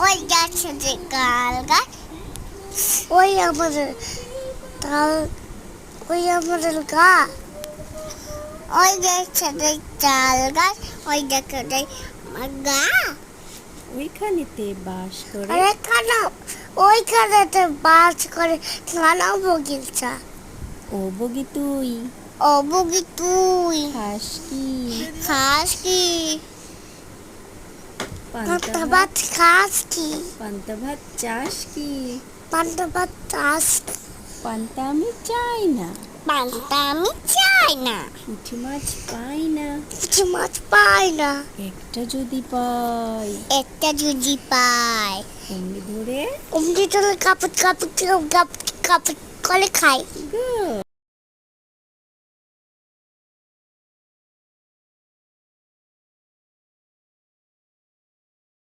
ওই গাছে যে তাল গাছ, ওই আমাদের তাল, ওই আমাদের গা, ওই গাছে যে তাল গাছ, ওই গাছে যে আমার গা। ওইখানেতে বাস করে। আরে খানা, ওইখানেতে বাস করে খানা বগিচা। ও বগি তুই ও বগি তুই খাস কি? খাস কি? পান্তা পান্তা ভাত ভাত খাস কি? পান্তা ভাত চাস কি? পান্তা ভাত চাস কি? পান্তা আমি চাই না, পান্তা আমি চাই না, পুঁটি মাছ পাই না, কিছু মাছ পাই না, একটা যদি পাই একটা যদি পাই অমনি ধরে অমনি তোর কাপড় কাপড় কাপড় কাপড় করে খাই। গুড।